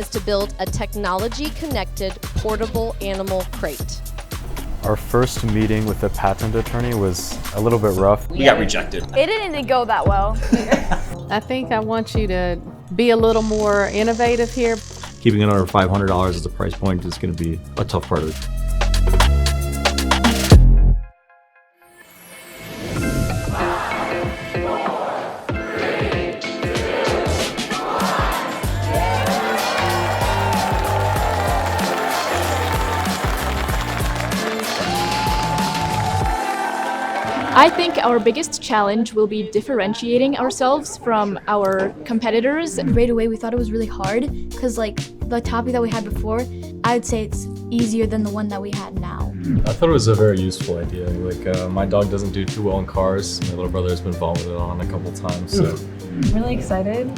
is to build a technology-connected portable animal crate. Our first meeting with the patent attorney was a little bit rough. We got rejected. It didn't go that well. I think I want you to be a little more innovative here. Keeping it under $500 as a price point is going to be a tough part of it. I think our biggest challenge will be differentiating ourselves from our competitors. Right away we thought it was really hard because like the topic that we had before, I would say it's easier than the one that we had now. I thought it was a very useful idea. Like my dog doesn't do too well in cars. My little brother has been vomited on a couple times. So. I'm really excited,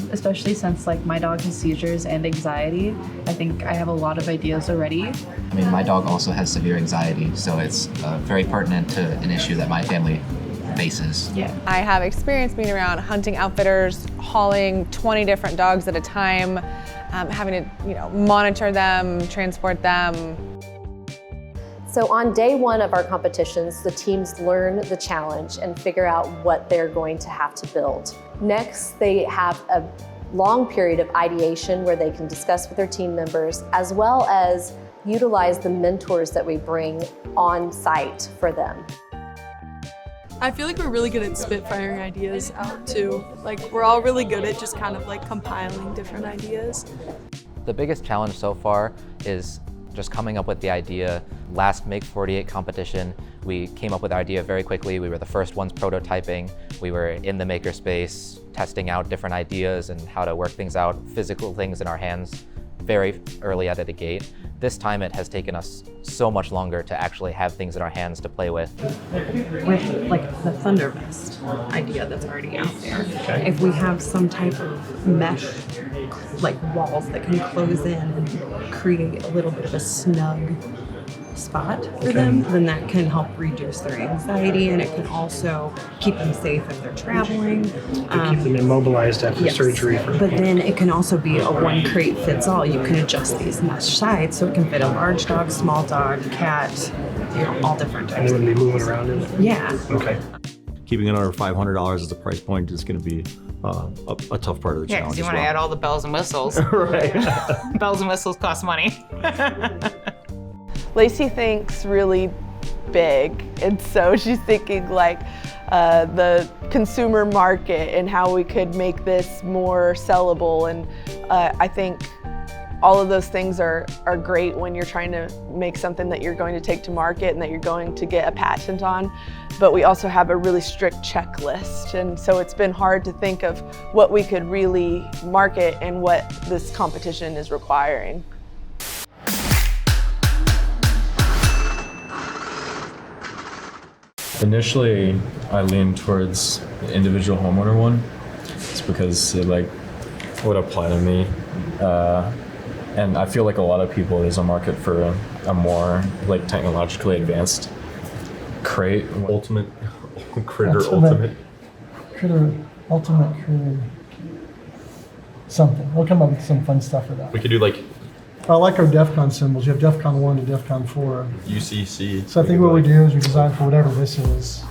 especially since like my dog has seizures and anxiety. I think I have a lot of ideas already. I mean, my dog also has severe anxiety, so it's very pertinent to an issue that my family faces. Yeah. I have experience being around hunting outfitters, hauling 20 different dogs at a time, having to monitor them, transport them. So on day one of our competitions, the teams learn the challenge and figure out what they're going to have to build. Next, they have a long period of ideation where they can discuss with their team members, as well as utilize the mentors that we bring on site for them. I feel like we're really good at spitfiring ideas out too. Like we're all really good at just kind of like compiling different ideas. The biggest challenge so far is just coming up with the idea. Last Make48 competition, we came up with the idea very quickly. We were the first ones prototyping. We were in the makerspace, testing out different ideas and how to work things out, physical things in our hands, very early out of the gate. This time it has taken us so much longer to actually have things in our hands to play with. With like the Thunder Vest idea that's already out there, if we have some type of mesh like walls that can close in and create a little bit of a snug spot for them, then that can help reduce their anxiety, and it can also keep them safe if they're traveling. Keep them immobilized after surgery. But then it can also be a one crate fits all. You can adjust these mesh sides so it can fit a large dog, small dog, cat, all different types. And they wouldn't be moving around in it? Yeah. Okay. Keeping it under $500 as a price point is going to be a tough part of the challenge. Yeah, because you want to add all the bells and whistles. Right. Bells and whistles cost money. Lacey thinks really big, and so she's thinking like the consumer market and how we could make this more sellable, and I think all of those things are great when you're trying to make something that you're going to take to market and that you're going to get a patent on, but we also have a really strict checklist, and so it's been hard to think of what we could really market and what this competition is requiring. Initially, I leaned towards the individual homeowner one. It's because it would apply to me. And I feel like a lot of people, there's a market for a more technologically advanced crate. Ultimate critter. Something. We'll come up with some fun stuff for that. We could do I like our DEFCON symbols. You have DEFCON 1 to DEFCON 4. UCC. So I think what we do is we design for whatever this is.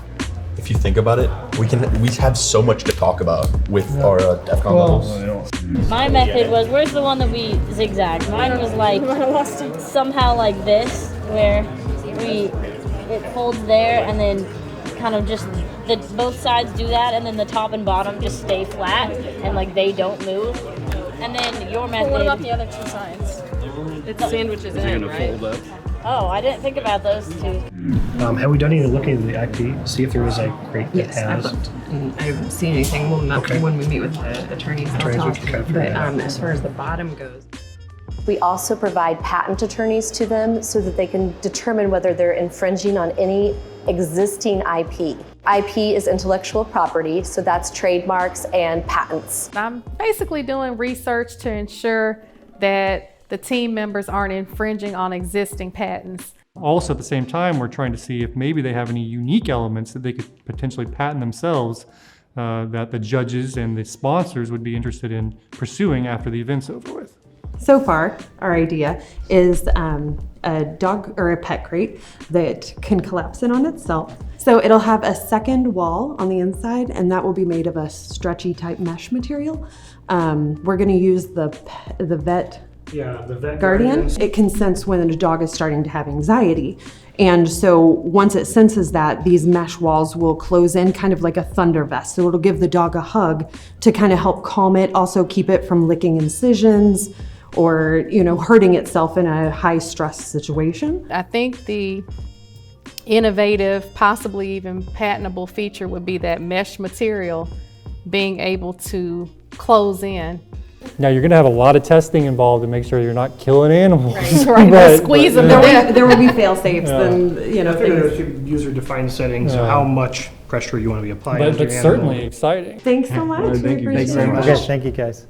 If you think about it, we have so much to talk about with our DEFCON levels. My method was, where's the one that we zigzagged? Mine was like somehow like this, where it folds there and then kind of just both sides do that, and then the top and bottom just stay flat and they don't move. And then your method. Well, what about the other two sides? It's sandwiches in, right? Fold up? Oh, I didn't think about those two. Have we done any looking at the IP, see if there is a crate that Yes, has? I've looked. And I haven't seen anything. Well, not when we meet with the attorneys. We can kind of figure But it out. as far as the bottom goes. We also provide patent attorneys to them so that they can determine whether they're infringing on any existing IP. IP is intellectual property, so that's trademarks and patents. I'm basically doing research to ensure that the team members aren't infringing on existing patents. Also, at the same time, we're trying to see if maybe they have any unique elements that they could potentially patent themselves that the judges and the sponsors would be interested in pursuing after the event's over with. So far, our idea is a dog or a pet crate that can collapse in on itself. So it'll have a second wall on the inside, and that will be made of a stretchy type mesh material. We're going to use the vet Guardian. It can sense when a dog is starting to have anxiety. And so once it senses that, these mesh walls will close in kind of like a thunder vest. So it'll give the dog a hug to kind of help calm it, also keep it from licking incisions or, hurting itself in a high stress situation. I think the innovative, possibly even patentable feature would be that mesh material being able to close in. Now you're going to have a lot of testing involved to make sure you're not killing animals. Right, squeeze them. There will be fail safes and I think there's user-defined settings, so how much pressure you want to be applying. But it's certainly exciting. Thanks so much. Thank you very much. Okay, thank you guys.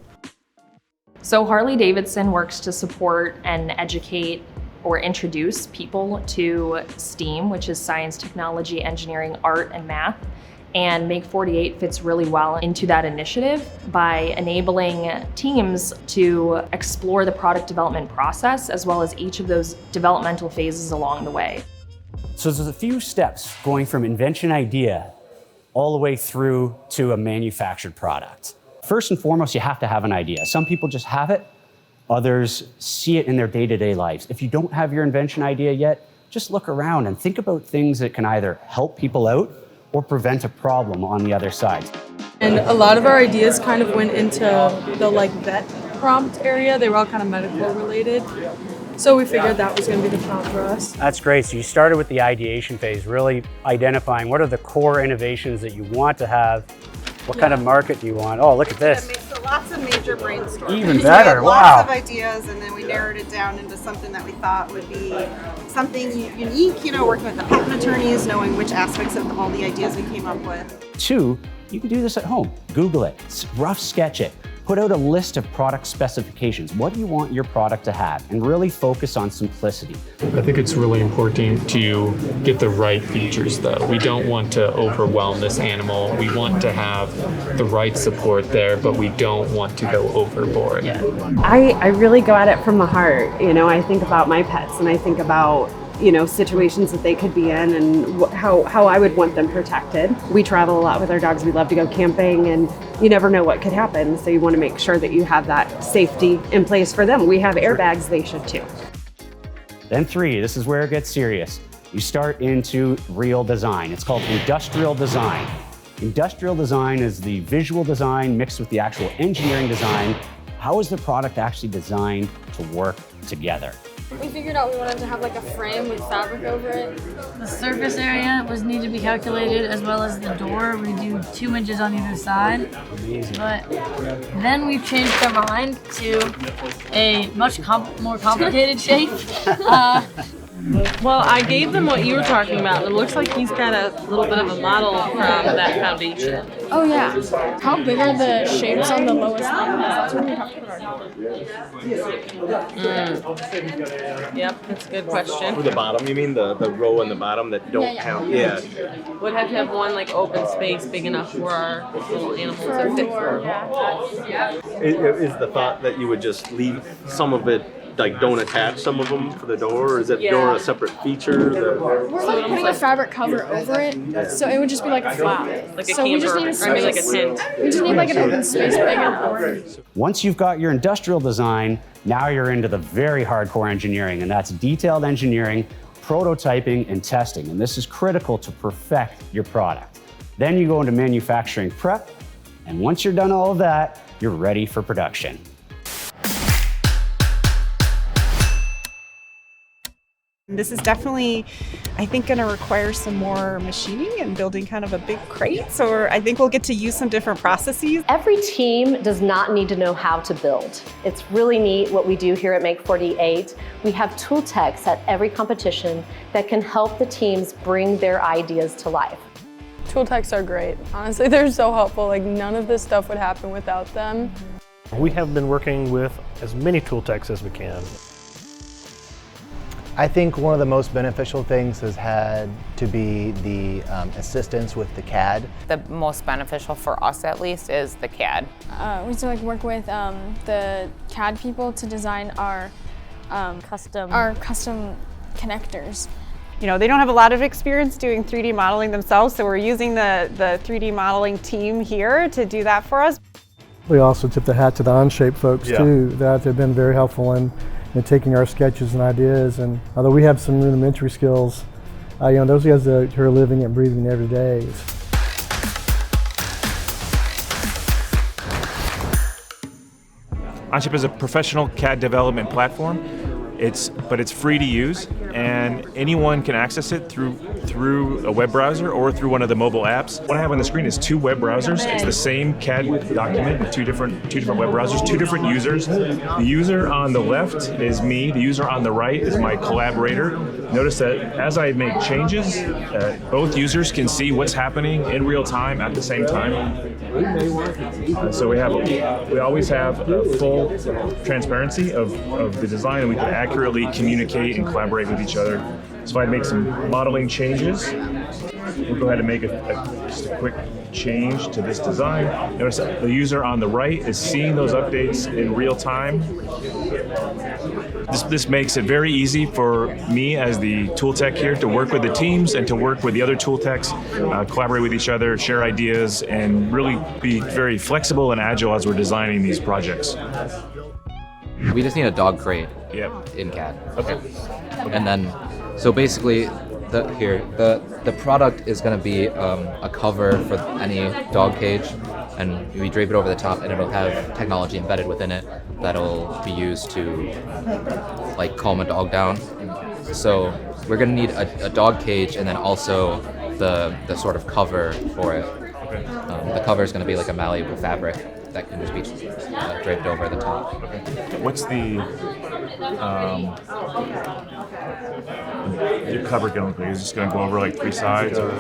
So Harley-Davidson works to support and educate or introduce people to STEAM, which is science, technology, engineering, art, and math. And Make48 fits really well into that initiative by enabling teams to explore the product development process as well as each of those developmental phases along the way. So there's a few steps going from invention idea all the way through to a manufactured product. First and foremost, you have to have an idea. Some people just have it, others see it in their day-to-day lives. If you don't have your invention idea yet, just look around and think about things that can either help people out or prevent a problem on the other side. And a lot of our ideas kind of went into the vet prompt area. They were all kind of medical related. So we figured that was going to be the prompt for us. That's great. So you started with the ideation phase, really identifying what are the core innovations that you want to have. What kind of market do you want? Oh, look at this. So lots of major brainstorming. Even better, wow. Lots of ideas, and then we narrowed it down into something that we thought would be something unique, working with the patent attorneys, knowing which aspects of all the ideas we came up with. 2, you can do this at home. Google it, rough sketch it. Put out a list of product specifications. What do you want your product to have? And really focus on simplicity. I think it's really important to get the right features though. We don't want to overwhelm this animal. We want to have the right support there, but we don't want to go overboard. Yeah. I really go at it from the heart. I think about my pets and I think about situations that they could be in and how I would want them protected. We travel a lot with our dogs. We love to go camping and you never know what could happen. So you want to make sure that you have that safety in place for them. We have airbags, they should too. Then 3, this is where it gets serious. You start into real design. It's called industrial design. Industrial design is the visual design mixed with the actual engineering design. How is the product actually designed to work together? We figured out we wanted to have a frame with fabric over it. The surface area was need to be calculated as well as the door. We do 2 inches on either side. Amazing. But then we've changed our mind to a much more complicated shape. Well, I gave them what you were talking about. It looks like he's got a little bit of a model from that foundation. Oh yeah. How big are the shapes on the lowest level? That's what we have to put our Yep, that's a good question. For the bottom, you mean the row on the bottom that don't count? Yeah. Would have to have one open space big enough for our little animals to fit through. Is the thought that you would just leave some of it, don't attach some of them for the door, or is that door a separate feature? We're putting a fabric cover over it, so it would just be a flap. Like a so camper, we just need a space. like a tent. We just need an open space big enough. Once you've got your industrial design, now you're into the very hardcore engineering, and that's detailed engineering, prototyping, and testing. And this is critical to perfect your product. Then you go into manufacturing prep, and once you're done all of that, you're ready for production. This is definitely, I think, going to require some more machining and building kind of a big crate. So I think we'll get to use some different processes. Every team does not need to know how to build. It's really neat what we do here at Make48. We have tool techs at every competition that can help the teams bring their ideas to life. Tool techs are great. Honestly, they're so helpful. None of this stuff would happen without them. We have been working with as many tool techs as we can. I think one of the most beneficial things has had to be the assistance with the CAD. The most beneficial for us, at least, is the CAD. We used to work with the CAD people to design our custom connectors. You know, they don't have a lot of experience doing 3D modeling themselves, so we're using the 3D modeling team here to do that for us. We also tip the hat to the Onshape folks too, that they've been very helpful in taking our sketches and ideas. And although we have some rudimentary skills, you know, those guys who are living and breathing every day. Onshape is a professional CAD development platform. It's free to use, and anyone can access it through a web browser or through one of the mobile apps. What I have on the screen is 2 web browsers. It's the same CAD document with two different web browsers, 2 different users. The user on the left is me. The user on the right is my collaborator. Notice that as I make changes, both users can see what's happening in real time at the same time. So we always have full transparency of the design, and we can accurately communicate and collaborate with each other. So if I make some modeling changes, we'll go ahead and make just a quick change to this design. Notice that the user on the right is seeing those updates in real time. This makes it very easy for me as the tool tech here to work with the teams and to work with the other tool techs, collaborate with each other, share ideas, and really be very flexible and agile as we're designing these projects. We just need a dog crate in CAD. Okay. And then, so basically, the product is going to be a cover for any dog cage, and we drape it over the top, and it'll have technology embedded within it that'll be used to like calm a dog down. So we're going to need a dog cage, and then also the sort of cover for it. The cover is going to be like a malleable fabric that can just be draped over the top. Okay. What's the your cover going to be? Is it just going to go over like 3 sides? Or?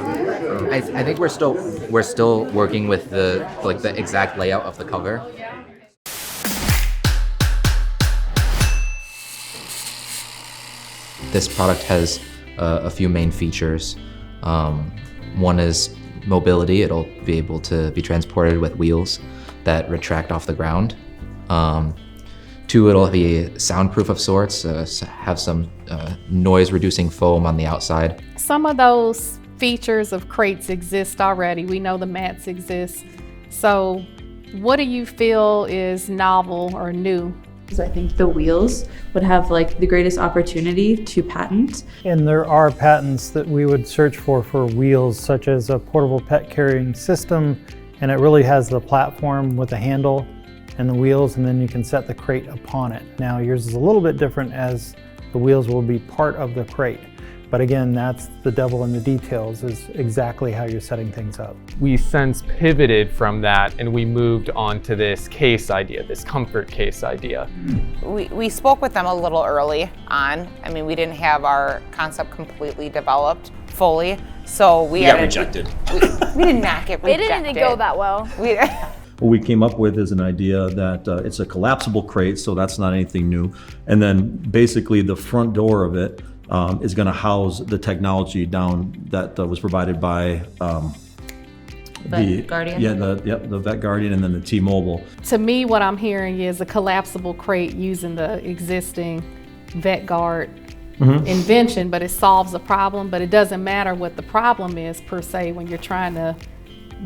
I think we're still working with the exact layout of the cover. This product has a few main features. One is mobility. It'll be able to be transported with wheels that retract off the ground. 2, it'll be soundproof of sorts, have some noise-reducing foam on the outside. Some of those features of crates exist already. We know the mats exist. So what do you feel is novel or new? I think the wheels would have like the greatest opportunity to patent. And there are patents that we would search for wheels, such as a portable pet carrying system, and it really has the platform with the handle and the wheels, and then you can set the crate upon it. Now yours is a little bit different, as the wheels will be part of the crate. But again, that's the devil in the details, is exactly how you're setting things up. We since pivoted from that and we moved on to this case idea, this comfort case idea. We spoke with them a little early on. I mean, we didn't have our concept completely developed fully, so we got rejected. We did not get rejected. It didn't go that well. What we came up with is an idea that it's a collapsible crate, so that's not anything new. And then basically the front door of it is going to house the technology down that was provided by the Guardian? the Vet Guardian, and then the T-Mobile. To me, what I'm hearing is a collapsible crate using the existing Vet Guard invention, but it solves a problem. But it doesn't matter what the problem is per se when you're trying to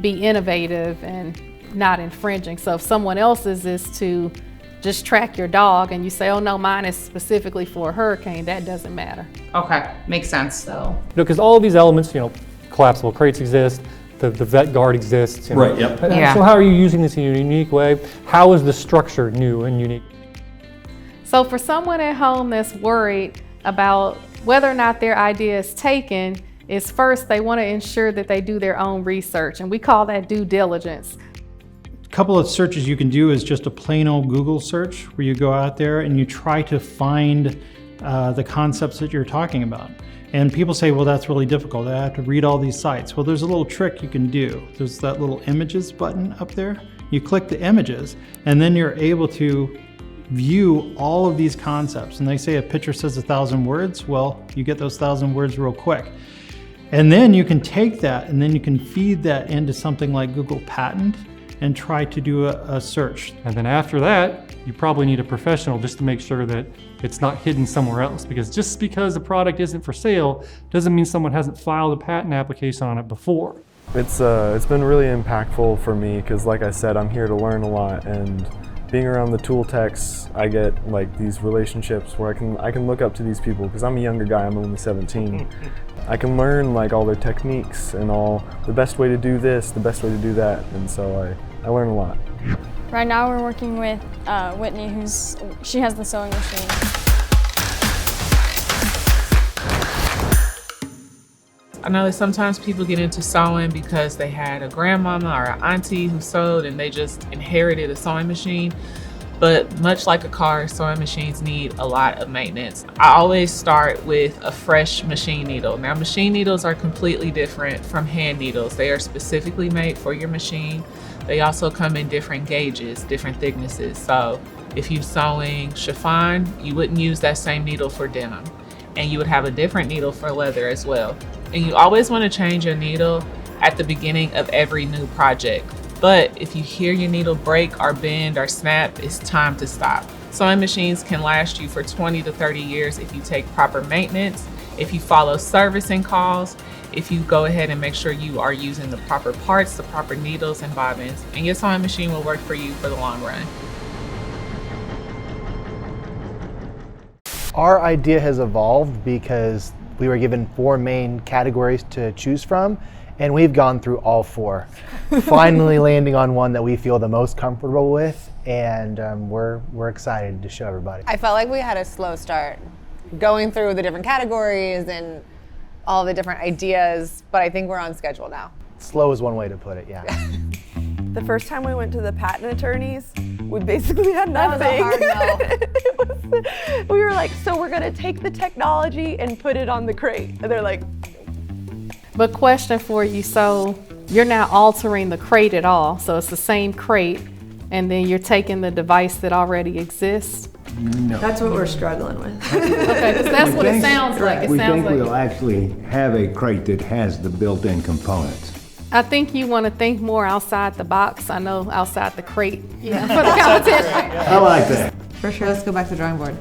be innovative and not infringing. So if someone else's is to just track your dog and you say, oh no, mine is specifically for a hurricane, that doesn't matter. Okay, makes sense. So, because all of these elements, collapsible crates exist, the Vet Guard exists. Right, yep. Yeah. So how are you using this in a unique way? How is the structure new and unique? So for someone at home that's worried about whether or not their idea is taken, is first they want to ensure that they do their own research, and we call that due diligence. Couple of searches you can do is just a plain old Google search, where you go out there and you try to find the concepts that you're talking about. And people say, well, that's really difficult. I have to read all these sites. Well, there's a little trick you can do. There's that little images button up there. You click the images, and then you're able to view all of these concepts. And they say a picture says 1,000 words. Well, you get those 1,000 words real quick. And then you can take that and then you can feed that into something like Google Patent and try to do a search. And then after that, you probably need a professional just to make sure that it's not hidden somewhere else. Because just because the product isn't for sale doesn't mean someone hasn't filed a patent application on it before. It's been really impactful for me because, like I said, I'm here to learn a lot, and being around the tool techs, I get like these relationships where I can look up to these people because I'm a younger guy. I'm only 17. I can learn like all their techniques and all the best way to do this, the best way to do that, and so I learn a lot. Right now we're working with Whitney, she has the sewing machine. I know that sometimes people get into sewing because they had a grandmama or an auntie who sewed and they just inherited a sewing machine. But much like a car, sewing machines need a lot of maintenance. I always start with a fresh machine needle. Now, machine needles are completely different from hand needles. They are specifically made for your machine. They also come in different gauges, different thicknesses. So if you're sewing chiffon, you wouldn't use that same needle for denim. And you would have a different needle for leather as well. And you always want to change your needle at the beginning of every new project. But if you hear your needle break or bend or snap, it's time to stop. Sewing machines can last you for 20 to 30 years if you take proper maintenance, if you follow servicing calls, if you go ahead and make sure you are using the proper parts, the proper needles and bobbins, and your sewing machine will work for you for the long run. Our idea has evolved because we were given 4 main categories to choose from, and we've gone through all 4, finally landing on one that we feel the most comfortable with, and we're excited to show everybody. I felt like we had a slow start going through the different categories and all the different ideas, but I think we're on schedule now. Slow is one way to put it, yeah. The first time we went to the patent attorneys, we basically had nothing. That was a hard no. We were like, so we're gonna take the technology and put it on the crate. And they're like, But question for you, so you're not altering the crate at all, so it's the same crate, and then you're taking the device that already exists? no. That's what we're struggling with. Okay, 'cause that's what it sounds like. We think we'll actually have a crate that has the built-in components. I think you want to think more outside the box. I know outside the crate, for the competition. I like that. For sure, let's go back to the drawing board.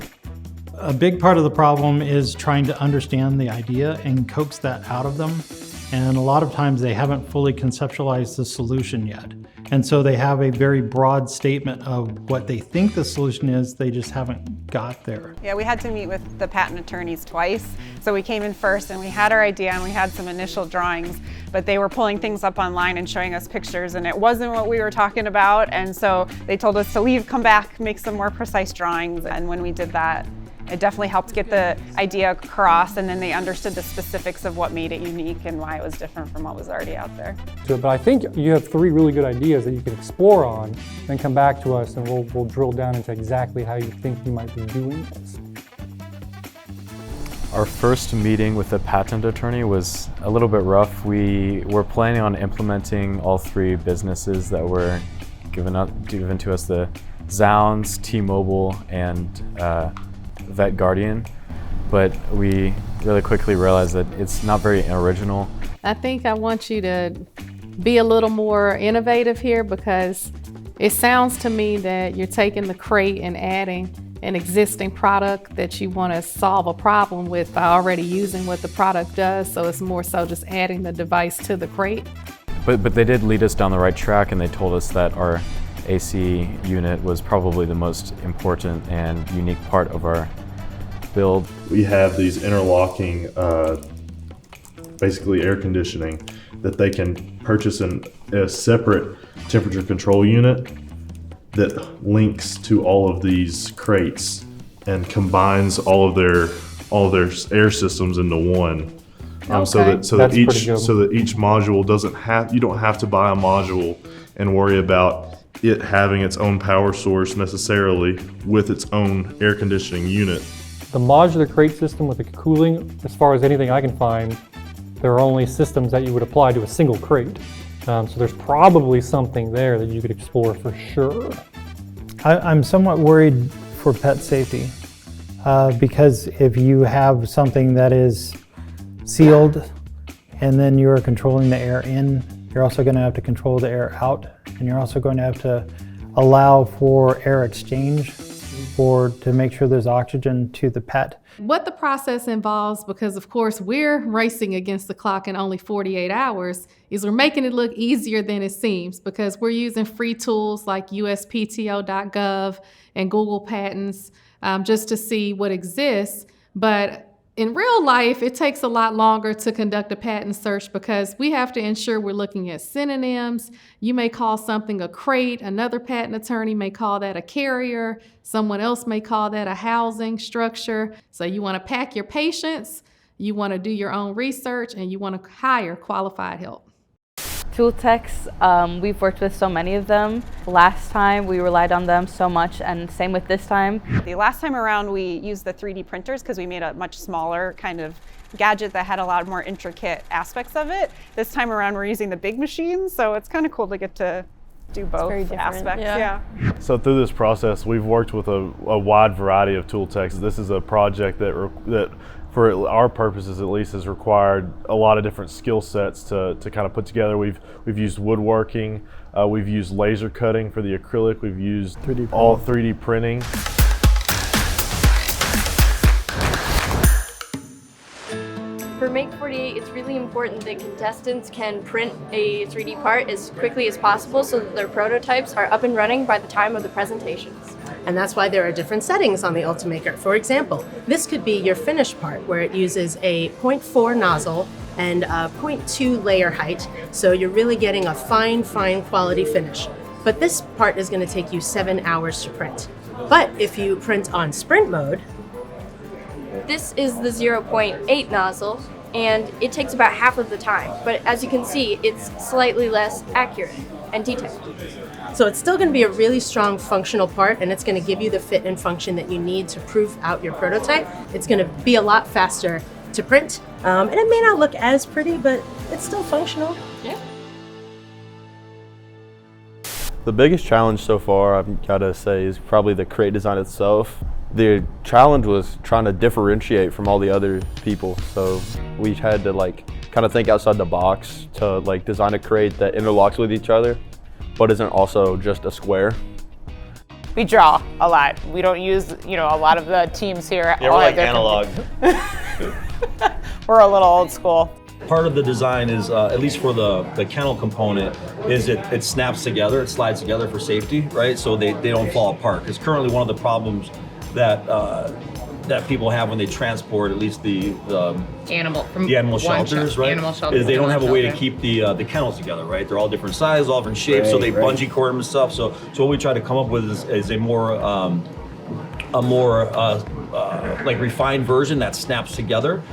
A big part of the problem is trying to understand the idea and coax that out of them. And a lot of times they haven't fully conceptualized the solution yet. And so they have a very broad statement of what they think the solution is, they just haven't got there. Yeah, we had to meet with the patent attorneys twice. So we came in first and we had our idea and we had some initial drawings, but they were pulling things up online and showing us pictures and it wasn't what we were talking about. And so they told us to leave, come back, make some more precise drawings. And when we did that, it definitely helped get the idea across, and then they understood the specifics of what made it unique and why it was different from what was already out there. But I think you have 3 really good ideas that you can explore on, then come back to us and we'll drill down into exactly how you think you might be doing this. Our first meeting with the patent attorney was a little bit rough. We were planning on implementing all 3 businesses that were given to us, the Zounds, T-Mobile, and Vet Guardian, but we really quickly realized that it's not very original. I think I want you to be a little more innovative here, because it sounds to me that you're taking the crate and adding an existing product that you want to solve a problem with by already using what the product does, so it's more so just adding the device to the crate. But they did lead us down the right track, and they told us that our AC unit was probably the most important and unique part of our build. We have these interlocking, basically air conditioning, that they can purchase a separate temperature control unit that links to all of these crates and combines all of their air systems into one. So that each module you don't have to buy a module and worry about it having its own power source necessarily with its own air conditioning unit. The modular crate system with the cooling, as far as anything I can find, there are only systems that you would apply to a single crate. So there's probably something there that you could explore for sure. I'm somewhat worried for pet safety. Because if you have something that is sealed and then you're controlling the air in, you're also going to have to control the air out, and you're also going to have to allow for air exchange to make sure there's oxygen to the pet. What the process involves, because of course we're racing against the clock in only 48 hours, is we're making it look easier than it seems, because we're using free tools like uspto.gov and Google Patents just to see what exists. But in real life, it takes a lot longer to conduct a patent search because we have to ensure we're looking at synonyms. You may call something a crate, another patent attorney may call that a carrier, someone else may call that a housing structure. So you want to pack your patience, you want to do your own research, and you want to hire qualified help. Tool techs, we've worked with so many of them. Last time we relied on them so much, and same with this time. The last time around we used the 3D printers because we made a much smaller kind of gadget that had a lot more intricate aspects of it. This time around we're using the big machines, so it's kind of cool to get to do both aspects. Yeah. So through this process, we've worked with a wide variety of tool techs. This is a project that for our purposes at least has required a lot of different skill sets to kind of put together. We've used woodworking, we've used laser cutting for the acrylic, we've used all 3D printing. For Make48, it's really important that contestants can print a 3D part as quickly as possible so that their prototypes are up and running by the time of the presentations. And that's why there are different settings on the Ultimaker. For example, this could be your finished part where it uses a 0.4 nozzle and a 0.2 layer height, so you're really getting a fine quality finish. But this part is going to take you 7 hours to print. But if you print on sprint mode, This is the 0.8 nozzle, and it takes about half of the time. But as you can see, it's slightly less accurate and detailed. so it's still going to be a really strong functional part, and it's going to give you the fit and function that you need to prove out your prototype. It's going to be a lot faster to print, and it may not look as pretty, but it's still functional. Yeah. The biggest challenge so far, I've got to say, is probably the crate design itself. The challenge was trying to differentiate from all the other people, so we had to kind of think outside the box to design a crate that interlocks with each other, but isn't also just a square. We draw a lot. We don't use, a lot of the teams here. Yeah, we're like analog. We're a little old school. Part of the design is, at least for the kennel component, is it snaps together, it slides together for safety, right? So they don't fall apart. Because currently one of the problems that people have when they transport, at least the animal shelters, right? Is they don't have a way to keep the kennels together, right? They're all different sizes, all different shapes, so they bungee cord them and stuff. So what we try to come up with is a more refined version that snaps together.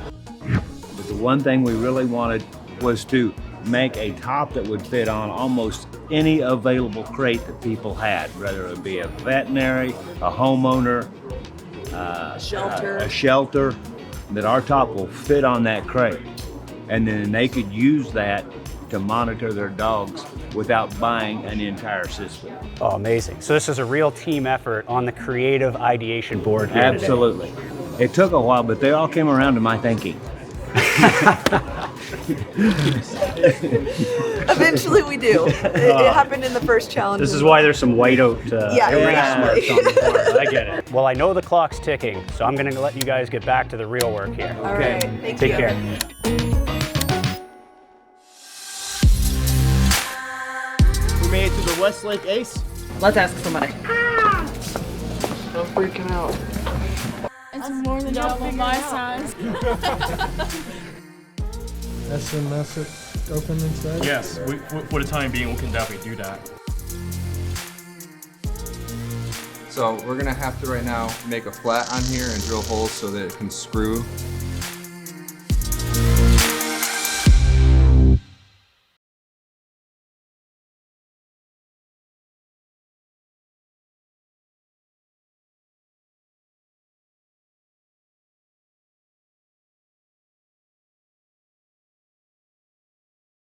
The one thing we really wanted was to make a top that would fit on almost any available crate that people had, whether it be a veterinary, a homeowner, a shelter, that our top will fit on that crate. And then they could use that to monitor their dogs without buying an entire system. Oh, amazing. So this is a real team effort on the creative ideation board here Absolutely. Today. It took a while, but they all came around to my thinking. Eventually we do. It happened in the first challenge. This is why there's some whiteout Yeah, marks on the board, but I get it. Well, I know the clock's ticking, so I'm going to let you guys get back to the real work here. All right, thank Take you. care. We made it to the Westlake Ace. Let's ask somebody. Stop freaking out. It's more than double my size. SMS it open inside? Yes, for the time being, we can definitely do that. So we're gonna have to right now make a flat on here and drill holes so that it can screw